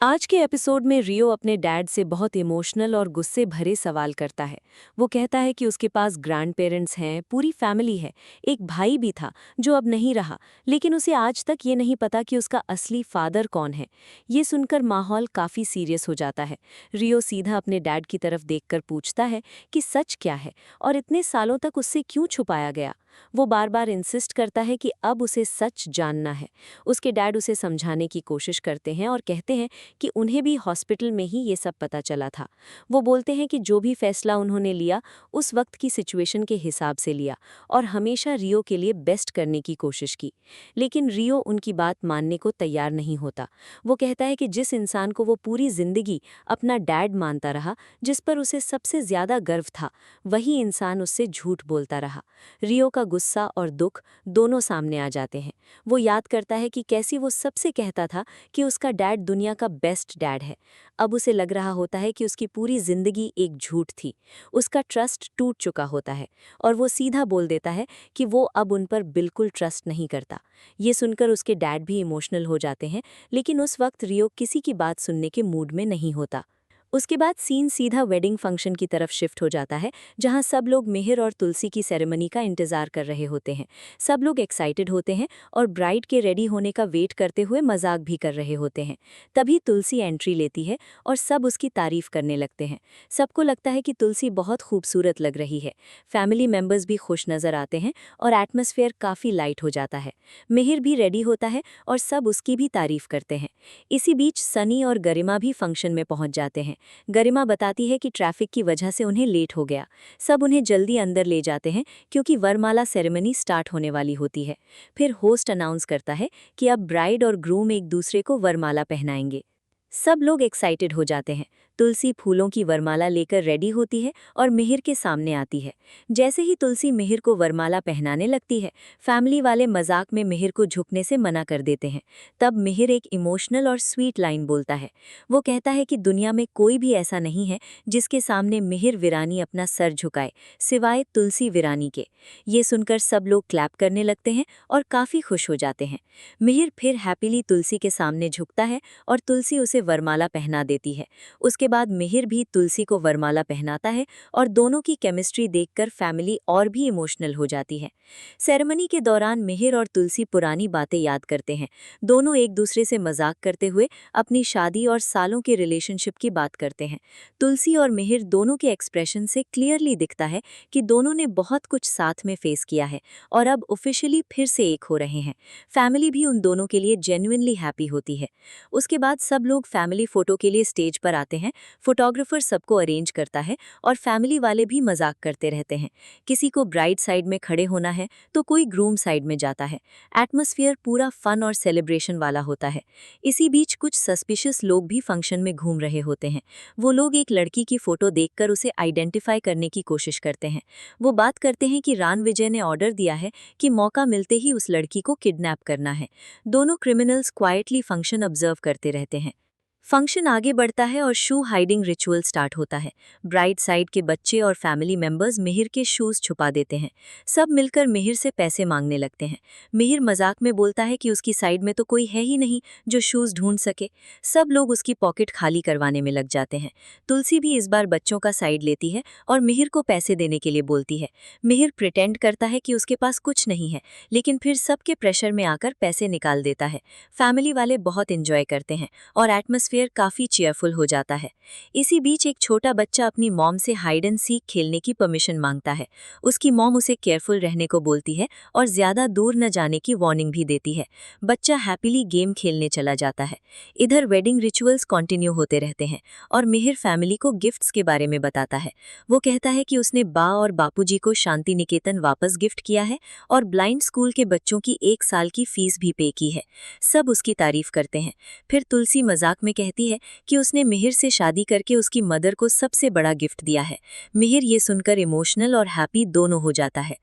आज के एपिसोड में रियो अपने डैड से बहुत इमोशनल और गुस्से भरे सवाल करता है। वो कहता है कि उसके पास ग्रैंड पेरेंट्स हैं, पूरी फैमिली है, एक भाई भी था जो अब नहीं रहा, लेकिन उसे आज तक ये नहीं पता कि उसका असली फादर कौन है। ये सुनकर माहौल काफ़ी सीरियस हो जाता है। रियो सीधा अपने डैड की तरफ देखकर पूछता है कि सच क्या है और इतने सालों तक उससे क्यों छुपाया गया। वो बार बार इंसिस्ट करता है कि अब उसे सच जानना है। उसके डैड उसे समझाने की कोशिश करते हैं और कहते हैं कि उन्हें भी हॉस्पिटल में ही ये सब पता चला था। वो बोलते हैं कि जो भी फैसला उन्होंने लिया उस वक्त की सिचुएशन के हिसाब से लिया और हमेशा रियो के लिए बेस्ट करने की कोशिश की। लेकिन रियो उनकी बात मानने को तैयार नहीं होता। वो कहता है कि जिस इंसान को वो पूरी जिंदगी अपना डैड मानता रहा, जिस पर उसे सबसे ज्यादा गर्व था, वही इंसान उससे झूठ बोलता रहा। रियो का गुस्सा और दुख दोनों सामने आ जाते हैं। वो याद करता है कि कैसी वो सबसे कहता था कि उसका डैड दुनिया का बेस्ट डैड है। अब उसे लग रहा होता है कि उसकी पूरी जिंदगी एक झूठ थी। उसका ट्रस्ट टूट चुका होता है और वो सीधा बोल देता है कि वो अब उन पर बिल्कुल ट्रस्ट नहीं करता। ये सुनकर उसके डैड भी इमोशनल हो जाते हैं, लेकिन उस वक्त रियो किसी की बात सुनने के मूड में नहीं होता। उसके बाद सीन सीधा वेडिंग फंक्शन की तरफ शिफ्ट हो जाता है, जहां सब लोग मिहिर और तुलसी की सेरेमनी का इंतजार कर रहे होते हैं। सब लोग एक्साइटेड होते हैं और ब्राइड के रेडी होने का वेट करते हुए मजाक भी कर रहे होते हैं। तभी तुलसी एंट्री लेती है और सब उसकी तारीफ करने लगते हैं। सबको लगता है कि तुलसी बहुत खूबसूरत लग रही है। फैमिली मेंबर्स भी खुश नजर आते हैं और एटमॉस्फेयर काफी लाइट हो जाता है। मिहिर भी रेडी होता है और सब उसकी भी तारीफ करते हैं। इसी बीच सनी और गरिमा भी फंक्शन में पहुंच जाते हैं। गरिमा बताती है कि ट्रैफिक की वजह से उन्हें लेट हो गया। सब उन्हें जल्दी अंदर ले जाते हैं क्योंकि वरमाला सेरेमनी स्टार्ट होने वाली होती है। फिर होस्ट अनाउंस करता है कि अब ब्राइड और ग्रूम एक दूसरे को वरमाला पहनाएंगे। सब लोग एक्साइटेड हो जाते हैं। तुलसी फूलों की वरमाला लेकर रेडी होती है और मिहिर के सामने आती है। जैसे ही तुलसी मिहिर को वरमाला पहनाने लगती है, फैमिली वाले मजाक में मिहिर को झुकने से मना कर देते हैं। तब मिहिर एक इमोशनल और स्वीट लाइन बोलता है। वो कहता है कि दुनिया में कोई भी ऐसा नहीं है जिसके सामने मिहिर वीरानी अपना सर झुकाए, सिवाय तुलसी वीरानी के। ये सुनकर सब लोग क्लैप करने लगते हैं और काफी खुश हो जाते हैं। मिहिर फिर हैप्पीली तुलसी के सामने झुकता है और तुलसी उसे वरमाला पहना देती है। उसके बाद मिहिर भी तुलसी को वरमाला पहनाता है और दोनों की केमिस्ट्री देखकर फैमिली और भी इमोशनल हो जाती है। सेरेमनी के दौरान मिहिर और तुलसी पुरानी बातें याद करते हैं। दोनों एक दूसरे से मजाक करते हुए अपनी शादी और सालों के रिलेशनशिप की बात करते हैं। तुलसी और मिहिर दोनों के एक्सप्रेशन से क्लियरली दिखता है कि दोनों ने बहुत कुछ साथ में फेस किया है और अब ऑफिशियली फिर से एक हो रहे हैं। फैमिली भी उन दोनों के लिए जेन्युइनली हैप्पी होती है। उसके बाद सब लोग फैमिली फोटो के लिए स्टेज पर आते हैं। फोटोग्राफर सबको अरेंज करता है और फैमिली वाले भी मजाक करते रहते हैं। किसी को ब्राइड साइड में खड़े होना है तो कोई ग्रूम साइड में जाता है। एटमॉस्फेयर पूरा फन और सेलिब्रेशन वाला होता है। इसी बीच कुछ सस्पिशियस लोग भी फंक्शन में घूम रहे होते हैं। वो लोग एक लड़की की फोटो देखकर उसे आइडेंटिफाई करने की कोशिश करते हैं। वो बात करते हैं कि रानविजय ने ऑर्डर दिया है कि मौका मिलते ही उस लड़की को किडनैप करना है। दोनों क्रिमिनल्स क्वाइटली फंक्शन ऑब्जर्व करते रहते हैं। फंक्शन आगे बढ़ता है और शू हाइडिंग रिचुअल स्टार्ट होता है। ब्राइड साइड के बच्चे और फैमिली मेंबर्स मिहिर के शूज छुपा देते हैं। सब मिलकर मिहिर से पैसे मांगने लगते हैं। मिहिर मजाक में बोलता है कि उसकी साइड में तो कोई है ही नहीं जो शूज ढूंढ सके। सब लोग उसकी पॉकेट खाली करवाने में लग जाते हैं। तुलसी भी इस बार बच्चों का साइड लेती है और मिहिर को पैसे देने के लिए बोलती है। मिहिर प्रिटेंड करता है कि उसके पास कुछ नहीं है, लेकिन फिर सबके प्रेशर में आकर पैसे निकाल देता है। फैमिली वाले बहुत इंजॉय करते हैं और एटमॉस्फेयर काफी चेयरफुल हो जाता है। इसी बीच एक छोटा बच्चा अपनी मॉम से हाइड एंड सीक खेलने की परमिशन मांगता है। उसकी मॉम उसे केयरफुल रहने को बोलती है और ज्यादा दूर न जाने की वार्निंग भी देती है। बच्चा हैप्पीली गेम खेलने चला जाता है। इधर वेडिंग रिचुअल्स कंटिन्यू होते रहते हैं और मिहिर फैमिली को गिफ्ट्स के बारे में बताता है। वो कहता है कि उसने बा और बापूजी को शांति निकेतन वापस गिफ्ट किया है और ब्लाइंड स्कूल के बच्चों की 1 साल की फीस भी पे की है। सब उसकी तारीफ करते हैं। फिर तुलसी मजाक में कहती है कि उसने मिहिर से शादी करके उसकी मदर को सबसे बड़ा गिफ्ट दिया है। मिहिर ये सुनकर इमोशनल और हैप्पी दोनों हो जाता है।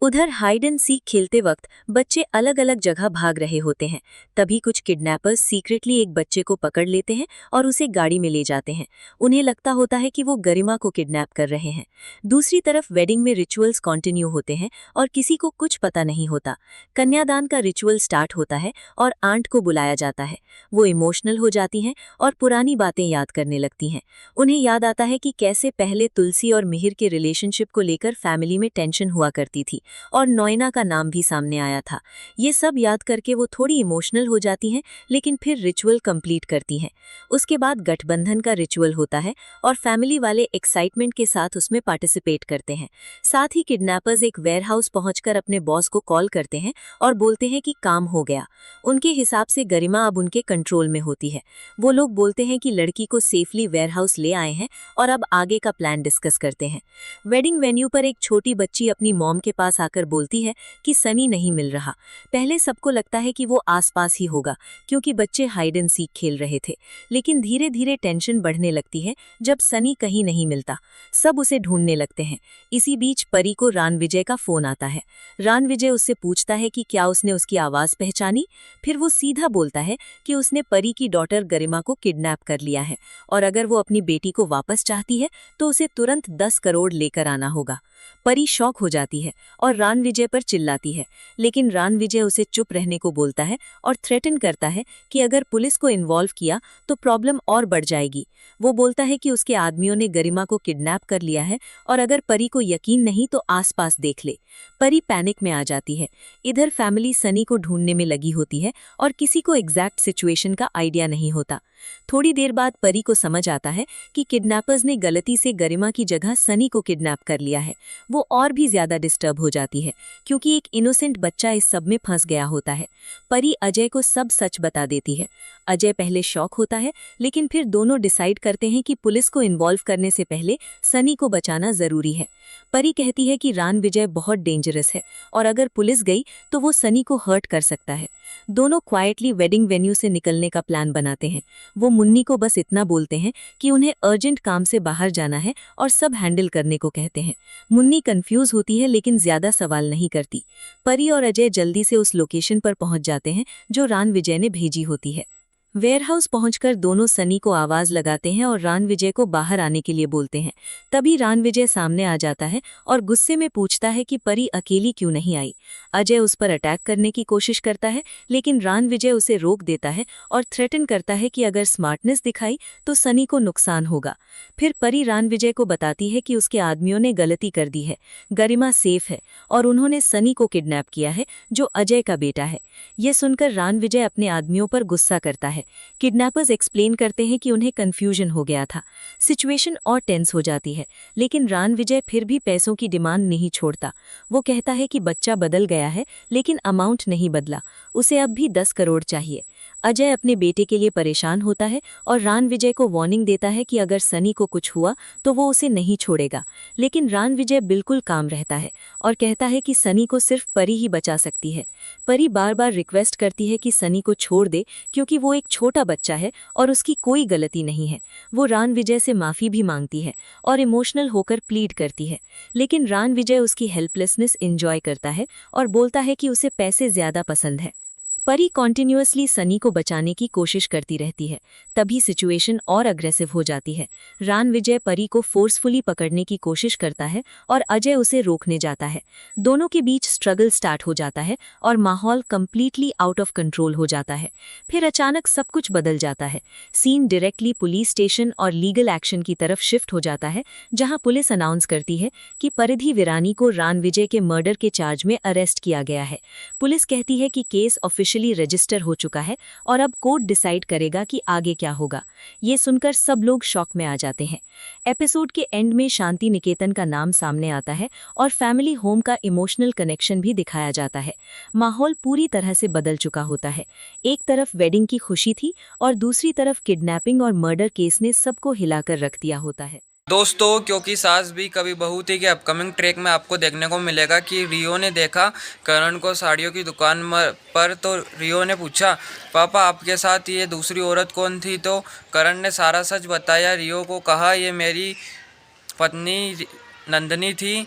उधर हाइड एंड सीक खेलते वक्त बच्चे अलग अलग जगह भाग रहे होते हैं। तभी कुछ किडनैपर्स सीक्रेटली एक बच्चे को पकड़ लेते हैं और उसे गाड़ी में ले जाते हैं। उन्हें लगता होता है कि वो गरिमा को किडनैप कर रहे हैं। दूसरी तरफ वेडिंग में रिचुअल्स कंटिन्यू होते हैं और किसी को कुछ पता नहीं होता। कन्यादान का रिचुअल स्टार्ट होता है और आंट को बुलाया जाता है। वो इमोशनल हो जाती हैं और पुरानी बातें याद करने लगती हैं। उन्हें याद आता है कि कैसे पहले तुलसी और मिहिर के रिलेशनशिप को लेकर फैमिली में टेंशन हुआ करती थी और नोएना का नाम भी सामने आया था। ये सब याद करके वो थोड़ी इमोशनल हो जाती हैं, लेकिन फिर रिचुअल कंप्लीट करती हैं। उसके बाद गठबंधन का रिचुअल होता है और फैमिली वाले एक्साइटमेंट के साथ उसमें पार्टिसिपेट करते हैं। साथ ही किडनैपर्स एक वेयरहाउस पहुंचकर अपने बॉस को कॉल करते हैं और बोलते हैं कि काम हो गया। उनके हिसाब से गरिमा अब उनके कंट्रोल में होती है। वो लोग बोलते हैं कि लड़की को सेफली वेयरहाउस ले आए हैं और अब आगे का प्लान डिस्कस करते हैं। वेडिंग वेन्यू पर एक छोटी बच्ची अपनी मॉम के पास आकर बोलती है कि सनी नहीं मिल रहा। पहले सबको लगता है कि वो आसपास ही होगा, क्योंकि बच्चे हाइड एंड सीक खेल रहे थे। लेकिन धीरे धीरे टेंशन बढ़ने लगती है जब सनी कहीं नहीं मिलता। सब उसे ढूंढने लगते हैं। इसी बीच परी को रानविजय का फोन आता है। रानविजय उससे पूछता है कि क्या उसने उसकी आवाज पहचानी। फिर वो सीधा बोलता है कि उसने परी की डॉटर गरिमा को किडनैप कर लिया है और अगर वो अपनी बेटी को वापस चाहती है तो उसे तुरंत 10 करोड़ लेकर आना होगा। परी शॉक हो जाती है और रानविजय पर चिल्लाती है, लेकिन रानविजय उसे चुप रहने को बोलता है और थ्रेटन करता है कि अगर पुलिस को इन्वॉल्व किया तो प्रॉब्लम और बढ़ जाएगी। वो बोलता है कि उसके आदमियों ने गरिमा को किडनैप कर लिया है और अगर परी को यकीन नहीं तो आसपास देख ले। परी पैनिक में आ जाती है। इधर फैमिली सनी को ढूंढने में लगी होती है और किसी को एग्जैक्ट सिचुएशन का आइडिया नहीं होता। थोड़ी देर बाद परी को समझ आता है कि किडनैपर्स ने गलती से गरिमा की जगह सनी को किडनैप कर लिया है। वो और भी ज्यादा डिस्टर्ब हो जाती है, क्योंकि एक इनोसेंट बच्चा इस सब में फंस गया होता है। परी अजय को सब सच बता देती है। अजय पहले शॉक होता है, लेकिन फिर दोनों डिसाइड करते हैं कि पुलिस को इन्वॉल्व करने से पहले सनी को बचाना जरूरी है। परी कहती है कि रानविजय बहुत डेंजरस है और अगर पुलिस गई तो वो सनी को हर्ट कर सकता है। दोनों क्वाइटली वेडिंग वेन्यू से निकलने का प्लान बनाते हैं। वो मुन्नी को बस इतना बोलते हैं कि उन्हें अर्जेंट काम से बाहर जाना है और सब हैंडल करने को कहते हैं। मुन्नी कंफ्यूज होती है लेकिन ज्यादा सवाल नहीं करती। परी और अजय जल्दी से उस लोकेशन पर पहुंच जाते हैं जो रानविजय ने भेजी होती है। वेयरहाउस पहुंचकर दोनों सनी को आवाज लगाते हैं और रानविजय को बाहर आने के लिए बोलते हैं। तभी रानविजय सामने आ जाता है और गुस्से में पूछता है कि परी अकेली क्यों नहीं आई। अजय उस पर अटैक करने की कोशिश करता है, लेकिन रानविजय उसे रोक देता है और थ्रेटन करता है कि अगर स्मार्टनेस दिखाई तो सनी को नुकसान होगा। फिर परी रानविजय को बताती है कि उसके आदमियों ने गलती कर दी है। गरिमा सेफ है और उन्होंने सनी को किडनैप किया है, जो अजय का बेटा है। यह सुनकर रानविजय अपने आदमियों पर गुस्सा करता है। किडनैपर्स एक्सप्लेन करते हैं कि उन्हें कंफ्यूजन हो गया था। सिचुएशन और टेंस हो जाती है, लेकिन रानविजय फिर भी पैसों की डिमांड नहीं छोड़ता। वो कहता है कि बच्चा बदल गया है, लेकिन अमाउंट नहीं बदला। उसे अब भी 10 करोड़ चाहिए। अजय अपने बेटे के लिए परेशान होता है और रानविजय को वार्निंग देता है कि अगर सनी को कुछ हुआ तो वो उसे नहीं छोड़ेगा। लेकिन रानविजय बिल्कुल काम रहता है और कहता है कि सनी को सिर्फ परी ही बचा सकती है। परी बार बार रिक्वेस्ट करती है कि सनी को छोड़ दे, क्योंकि वो एक छोटा बच्चा है और उसकी कोई गलती नहीं है। वो रानविजय से माफी भी मांगती है और इमोशनल होकर प्लीड करती है, लेकिन रानविजय उसकी हेल्पलेसनेस एंजॉय करता है और बोलता है कि उसे पैसे ज्यादा पसंद है। परी कॉन्टिन्यूअसली सनी को बचाने की कोशिश करती रहती है। तभी सिचुएशन और अग्रेसिव हो जाती है। रानविजय परी को फोर्सफुली पकड़ने की कोशिश करता है और अजय उसे रोकने जाता है। दोनों के बीच स्ट्रगल स्टार्ट हो जाता है और माहौल कंप्लीटली आउट ऑफ कंट्रोल हो जाता है। फिर अचानक सब कुछ बदल जाता है। सीन डायरेक्टली पुलिस स्टेशन और लीगल एक्शन की तरफ शिफ्ट हो जाता है, जहां पुलिस अनाउंस करती है कि परिधि विरानी को रानविजय के मर्डर के चार्ज में अरेस्ट किया गया है। पुलिस कहती है कि केस रजिस्टर हो चुका है और अब कोर्ट डिसाइड करेगा कि आगे क्या होगा। ये सुनकर सब लोग शॉक में आ जाते हैं। एपिसोड के एंड में शांति निकेतन का नाम सामने आता है और फैमिली होम का इमोशनल कनेक्शन भी दिखाया जाता है। माहौल पूरी तरह से बदल चुका होता है। एक तरफ वेडिंग की खुशी थी और दूसरी तरफ किडनैपिंग और मर्डर केस ने सबको हिलाकर रख दिया होता है। दोस्तों, क्योंकि सास भी कभी बहू थी के अपकमिंग ट्रैक में आपको देखने को मिलेगा कि रियो ने देखा करण को साड़ियों की दुकान पर, तो रियो ने पूछा, पापा आपके साथ ये दूसरी औरत कौन थी? तो करण ने सारा सच बताया। रियो को कहा, ये मेरी पत्नी नंदनी थी।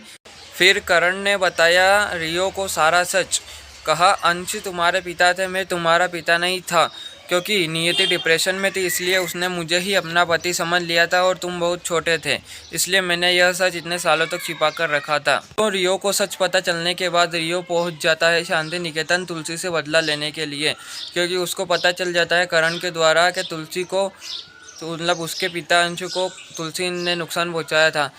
फिर करण ने बताया रियो को सारा सच। कहा, अंश तुम्हारे पिता थे, मैं तुम्हारा पिता नहीं था, क्योंकि नियति डिप्रेशन में थी इसलिए उसने मुझे ही अपना पति समझ लिया था और तुम बहुत छोटे थे, इसलिए मैंने यह सच इतने सालों तक छिपा कर रखा था। तो रियो को सच पता चलने के बाद रियो पहुंच जाता है शांति निकेतन तुलसी से बदला लेने के लिए, क्योंकि उसको पता चल जाता है करण के द्वारा कि तुलसी को, तो मतलब उसके पिता अंशु को तुलसी ने नुकसान पहुंचाया था।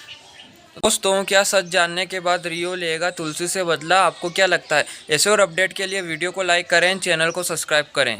दोस्तों, क्या सच जानने के बाद रियो लेगा तुलसी से बदला? आपको क्या लगता है? ऐसे और अपडेट के लिए वीडियो को लाइक करें, चैनल को सब्सक्राइब करें।